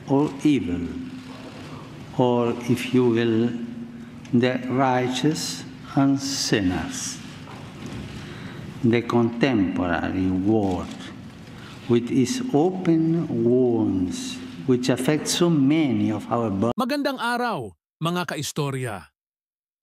or evil, or if you will, the righteous and sinners. The contemporary world, with its open wounds, which affect so many of our bodies. Magandang araw, mga kaistorya.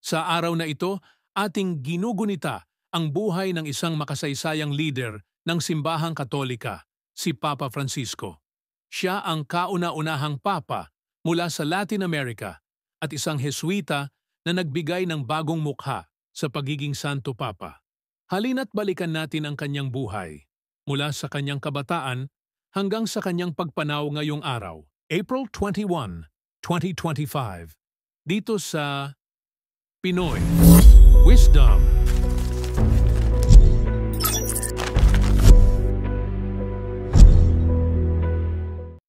Sa araw na ito, ating ginugunita ang buhay ng isang makasaysayang leader ng simbahang Katolika, si Papa Francisco. Siya ang kauna-unahang Papa mula sa Latin America at isang Jesuita na nagbigay ng bagong mukha sa pagiging Santo Papa. Halina't balikan natin ang kanyang buhay, mula sa kanyang kabataan hanggang sa kanyang pagpanaw ngayong araw, April 21, 2025, dito sa Pinoy Wisdom.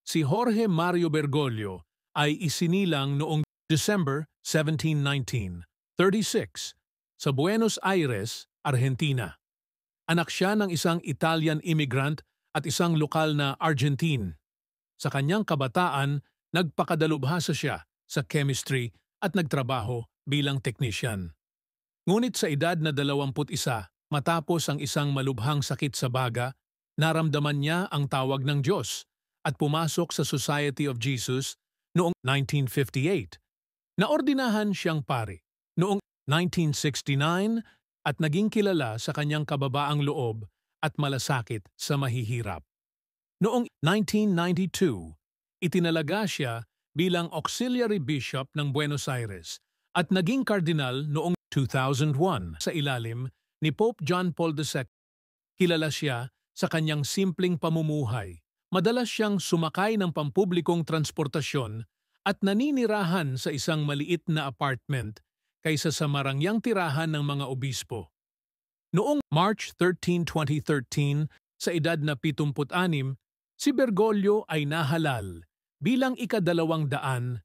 Si Jorge Mario Bergoglio ay isinilang noong December 17, 1936 sa Buenos Aires, Argentina. Anak siya ng isang Italian immigrant at isang lokal na Argentine. Sa kanyang kabataan, nagpakadalubhasa siya sa chemistry at nagtrabaho bilang technician. Ngunit sa edad na 21, matapos ang isang malubhang sakit sa baga, naramdaman niya ang tawag ng Diyos at pumasok sa Society of Jesus noong 1958. Naordinahan siyang pari noong 1969 at naging kilala sa kanyang kababaang loob at malasakit sa mahihirap. Noong 1992, itinalaga siya bilang Auxiliary Bishop ng Buenos Aires at naging kardinal noong 2001 sa ilalim ni Pope John Paul II. Kilala siya sa kanyang simpleng pamumuhay. Madalas siyang sumakay ng pampublikong transportasyon at naninirahan sa isang maliit na apartment kaysa sa marangyang tirahan ng mga obispo. Noong March 13, 2013, sa edad na 76, si Bergoglio ay nahalal bilang ika-266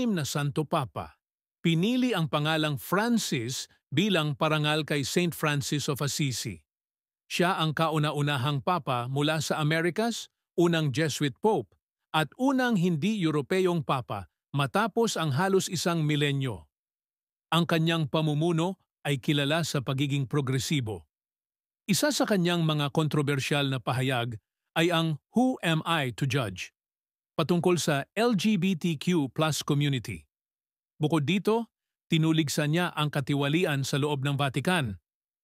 na Santo Papa. Pinili ang pangalang Francis bilang parangal kay Saint Francis of Assisi. Siya ang kauna-unahang Papa mula sa Amerikas, unang Jesuit Pope, at unang hindi Europeyong Papa matapos ang halos isang milenyo. Ang kanyang pamumuno ay kilala sa pagiging progresibo. Isa sa kanyang mga kontrobersyal na pahayag ay ang "Who am I to judge?" patungkol sa LGBTQ+ community. Bukod dito, tinuligsan niya ang katiwalian sa loob ng Vatican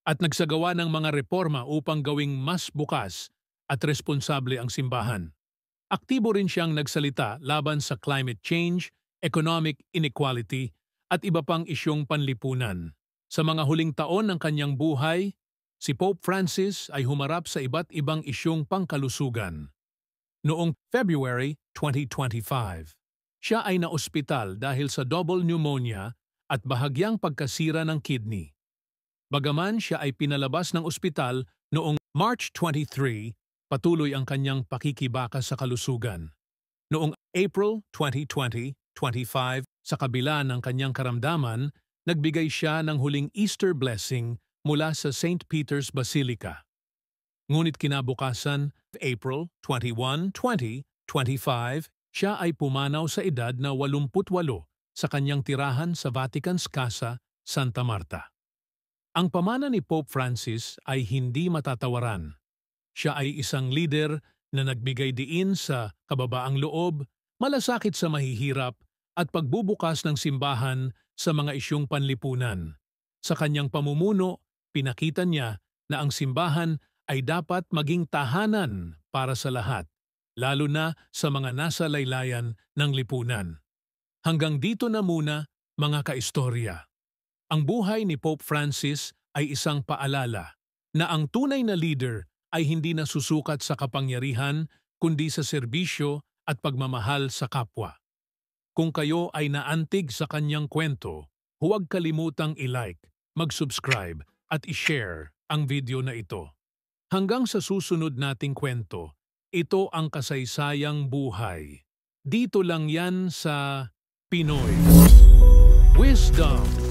at nagsagawa ng mga reforma upang gawing mas bukas at responsable ang simbahan. Aktibo rin siyang nagsalita laban sa climate change, economic inequality at iba pang isyong panlipunan. Sa mga huling taon ng kanyang buhay, si Pope Francis ay humarap sa iba't ibang isyong pangkalusugan. Noong February 2025, siya ay naospital dahil sa double pneumonia at bahagyang pagkasira ng kidney. Bagaman siya ay pinalabas ng ospital noong March 23, patuloy ang kanyang pakikibaka sa kalusugan. Noong April 2025, sa kabila ng kanyang karamdaman, nagbigay siya ng huling Easter blessing mula sa St. Peter's Basilica. Ngunit kinabukasan, April 21, 2025, siya ay pumanaw sa edad na 88 sa kanyang tirahan sa Vatican's Casa, Santa Marta. Ang pamana ni Pope Francis ay hindi matatawaran. Siya ay isang leader na nagbigay diin sa kababaang loob, malasakit sa mahihirap, at pagbubukas ng simbahan sa mga isyong panlipunan. Sa kanyang pamumuno, pinakita niya na ang simbahan ay dapat maging tahanan para sa lahat, lalo na sa mga nasa laylayan ng lipunan. Hanggang dito na muna, mga kaistorya. Ang buhay ni Pope Francis ay isang paalala na ang tunay na leader ay hindi nasusukat sa kapangyarihan kundi sa serbisyo at pagmamahal sa kapwa. Kung kayo ay naantig sa kanyang kwento, huwag kalimutang i-like, mag-subscribe at i-share ang video na ito. Hanggang sa susunod nating kwento, ito ang kasaysayang buhay. Dito lang yan sa Pinoy Wisdom.